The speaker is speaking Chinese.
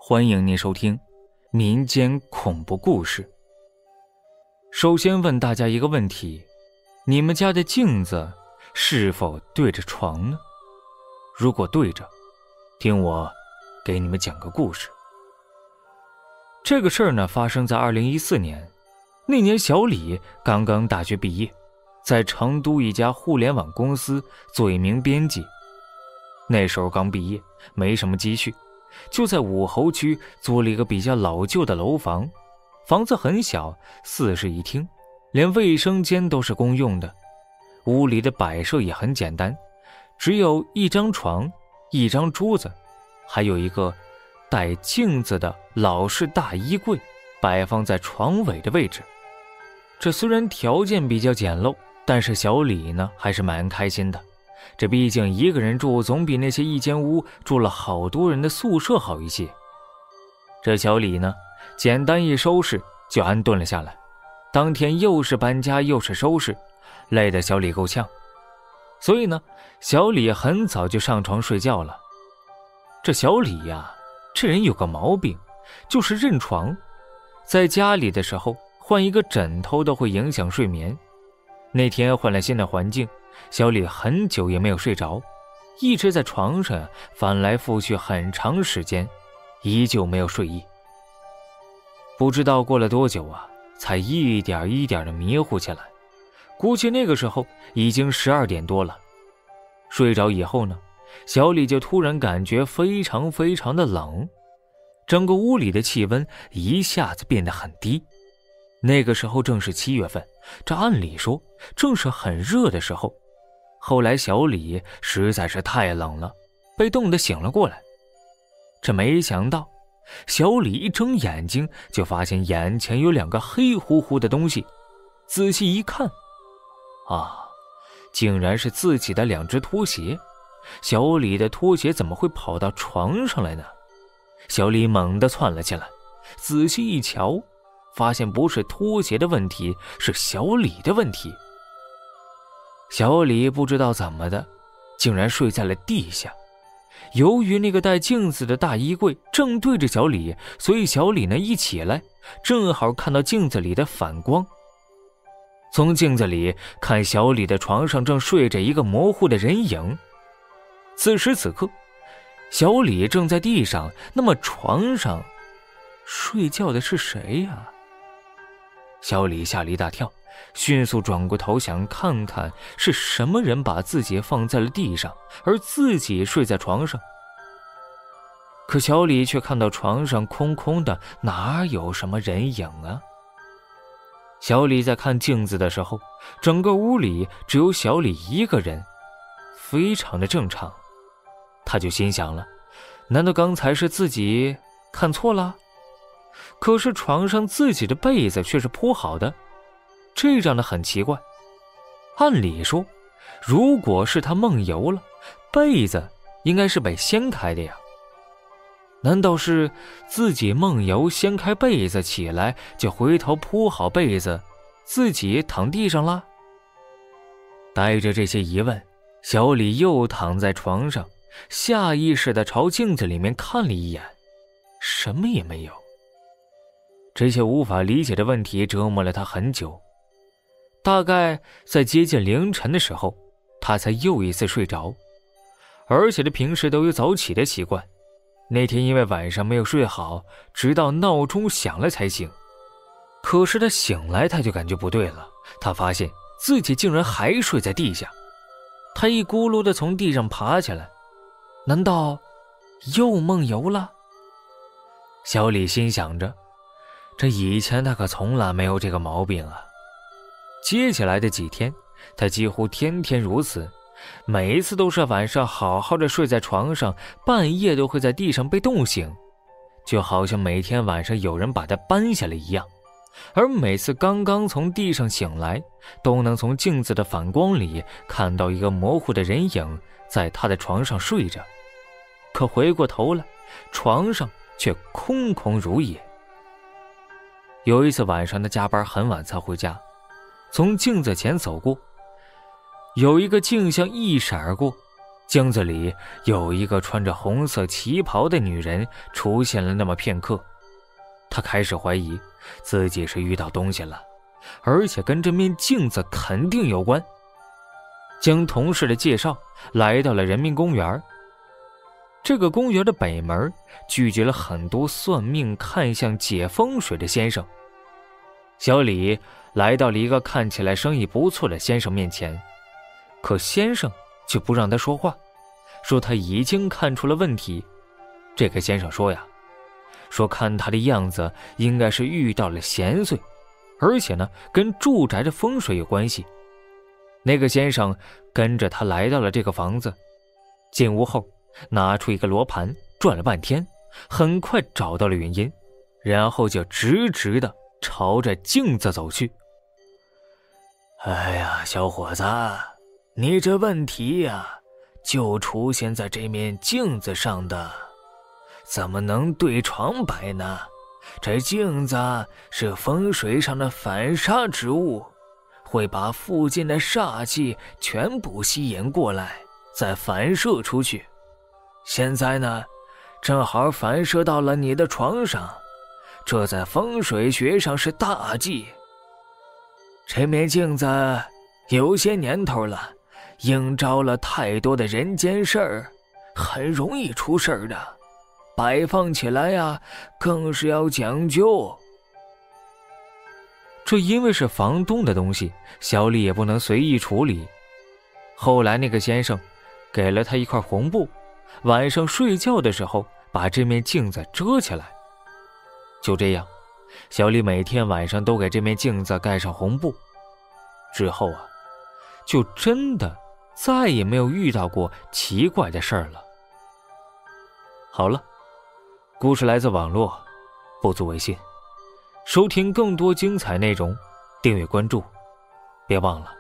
欢迎您收听民间恐怖故事。首先问大家一个问题，你们家的镜子是否对着床呢？如果对着，听我给你们讲个故事。这个事儿呢，发生在2014年，那年小李刚刚大学毕业，在成都一家互联网公司做一名编辑。那时候刚毕业，没什么积蓄，就在武侯区租了一个比较老旧的楼房，房子很小，4室1厅，连卫生间都是公用的。屋里的摆设也很简单，只有一张床、一张桌子，还有一个带镜子的老式大衣柜摆放在床尾的位置。这虽然条件比较简陋，但是小李呢还是蛮开心的。这毕竟一个人住总比那些一间屋住了好多人的宿舍好一些。这小李呢，简单一收拾就安顿了下来。当天又是搬家又是收拾，累得小李够呛。所以呢，小李很早就上床睡觉了。这小李呀，这人有个毛病，就是认床。在家里的时候，换一个枕头都会影响睡眠。那天换了新的环境，小李很久也没有睡着，一直在床上翻来覆去很长时间，依旧没有睡意。不知道过了多久啊，才一点一点的迷糊起来。估计那个时候已经12点多了。睡着以后呢，小李就突然感觉非常非常的冷，整个屋里的气温一下子变得很低。那个时候正是7月份，这按理说正是很热的时候。后来小李实在是太冷了，被冻得醒了过来。这没想到，小李一睁眼睛就发现眼前有2个黑乎乎的东西，仔细一看，竟然是自己的2只拖鞋。小李的拖鞋怎么会跑到床上来呢？小李猛地窜了起来，仔细一瞧，发现不是拖鞋的问题，是小李的问题。小李不知道怎么的，竟然睡在了地下。由于那个带镜子的大衣柜正对着小李，所以小李呢一起来，正好看到镜子里的反光。从镜子里看，小李的床上正睡着一个模糊的人影。此时此刻，小李正在地上，那么床上睡觉的是谁呀？小李吓了一大跳，迅速转过头想看看是什么人把自己放在了地上，而自己睡在床上。可小李却看到床上空空的，哪有什么人影啊？小李在看镜子的时候，整个屋里只有小李一个人，非常的正常。他就心想了，难道刚才是自己看错了？可是床上自己的被子却是铺好的，这让他很奇怪。按理说，如果是他梦游了，被子应该是被掀开的呀。难道是自己梦游掀开被子起来，就回头铺好被子，自己躺地上了？带着这些疑问，小李又躺在床上，下意识地朝镜子里面看了一眼，什么也没有。这些无法理解的问题折磨了他很久，大概在接近凌晨的时候，他才又一次睡着。而且他平时都有早起的习惯，那天因为晚上没有睡好，直到闹钟响了才醒。可是他醒来，他就感觉不对了，他发现自己竟然还睡在地下。他一咕噜地从地上爬起来，难道又梦游了？小李心想着，这以前他可从来没有这个毛病啊。接下来的几天，他几乎天天如此，每一次都是晚上好好的睡在床上，半夜都会在地上被冻醒，就好像每天晚上有人把他搬下来一样。而每次刚刚从地上醒来，都能从镜子的反光里看到一个模糊的人影在他的床上睡着，可回过头来，床上却空空如也。有一次晚上，他加班很晚才回家，从镜子前走过，有一个镜像一闪而过，镜子里有一个穿着红色旗袍的女人出现了那么片刻，他开始怀疑自己是遇到东西了，而且跟这面镜子肯定有关。经同事的介绍，来到了人民公园。这个公园的北门聚集了很多算命、看相、解风水的先生。小李来到了一个看起来生意不错的先生面前，可先生却不让他说话，说他已经看出了问题。这个先生说呀，看他的样子应该是遇到了闲碎，而且呢跟住宅的风水有关系。那个先生跟着他来到了这个房子，进屋后拿出一个罗盘，转了半天，很快找到了原因，然后就直直的朝着镜子走去。哎呀，小伙子，你这问题呀，就出现在这面镜子上的，怎么能对床摆呢？这镜子是风水上的反杀之物，会把附近的煞气全部吸引过来，再反射出去。现在呢，正好反射到了你的床上，这在风水学上是大忌。这面镜子有些年头了，映照了太多的人间事儿，很容易出事儿的，摆放起来呀，更是要讲究。这因为是房东的东西，小李也不能随意处理。后来那个先生给了他一块红布，晚上睡觉的时候把这面镜子遮起来。就这样，小李每天晚上都给这面镜子盖上红布。之后啊，就真的再也没有遇到过奇怪的事儿了。好了，故事来自网络，不足为信。收听更多精彩内容，订阅关注，别忘了